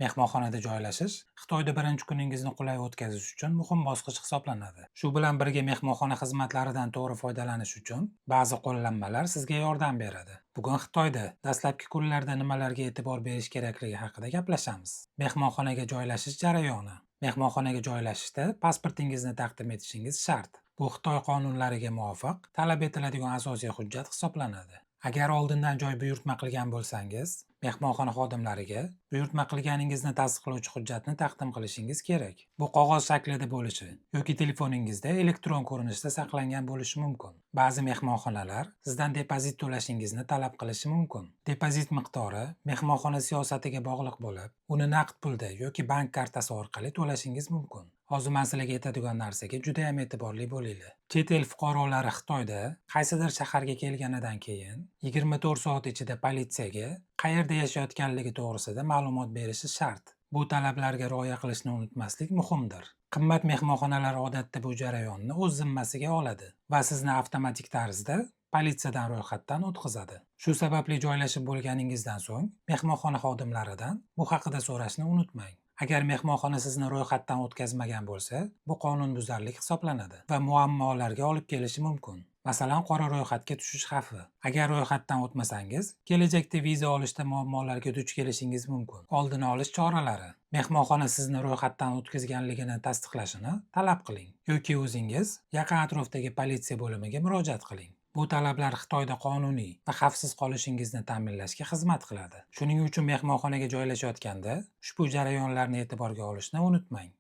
Mehmonxonada joylashish Xitoyda birinchi kuningizni qulay o'tkazish uchun muhim bosqich hisoblanadi. Shu bilan birga mehmonxona xizmatlaridan to'g'ri foydalanish uchun ba'zi qo'llanmalar sizga yordam beradi. Bugun Xitoyda dastlabki kunlarda nimalarga e'tibor berish kerakligi haqida gaplashamiz. Mehmonxonaga joylashish jarayoni. Mehmonxonaga joylashishda pasportingizni taqdim etishingiz shart. Bu Xitoy qonunlariga muvofiq talab etiladigan asosiy hujjat hisoblanadi. Agar oldindan joy buyurtma qilgan bo'lsangiz, mehmonxona xodimlariga buyurtma qilganingizni tasdiqlovchi hujjatni taqdim qilishingiz kerak. Bu qog'oz shaklida bo'lishi yoki telefoningizda elektron ko'rinishda saqlangan bo'lishi mumkin. Ba'zi mehmonxonalar sizdan depozit to'lashingizni talab qilishi mumkin. Depozit miqdori mehmonxona siyosatiga bog'liq bo'lib, uni naqd pulda yoki bank kartasi orqali to'lashingiz mumkin. Hozir man sizlarga aytadigan narsaga juda ham e'tiborli bo'linglar. Chet el fuqarolari Xitoyda qaysidir shaharga kelganidan keyin 24 soat ichida politsiyaga qayerda yashayotganligi to'g'risida ma'lumot berishi shart. Bu talablarga rioya qilishni unutmaslik muhimdir. Qimmat mehmonxonalar odatda bu jarayonni o'z zimmasiga oladi va sizni avtomatik tarzda politsiyadan ro'yxatdan o'tkazadi. Shu sababli joylashib bo'lganingizdan so'ng mehmonxona xodimlaridan bu haqida so'rashni unutmang. Agar mehmonxona sizni ro'yxatdan o'tkazmagan bo'lsa, bu qonunbuzarlik hisoblanadi va muammolarga olib kelishi mumkin. Masalan, qora ro'yxatga tushish xavfi. Agar ro'yxatdan o'tmasangiz, kelajakda viza olishda muammolarga duch kelishingiz mumkin. Oldini olish choralari. Mehmonxona sizni ro'yxatdan o'tkazganligini tasdiqlashini talab qiling yoki o'zingiz yaqin atrofdagi politsiya bo'limiga murojaat qiling. Bu talablar Xitoyda qonuniy va xavfsiz qolishingizni ta'minlashga xizmat qiladi. Shuning uchun mehmonxonaga joylashayotganda ushbu jarayonlarni e'tiborga olishni unutmang.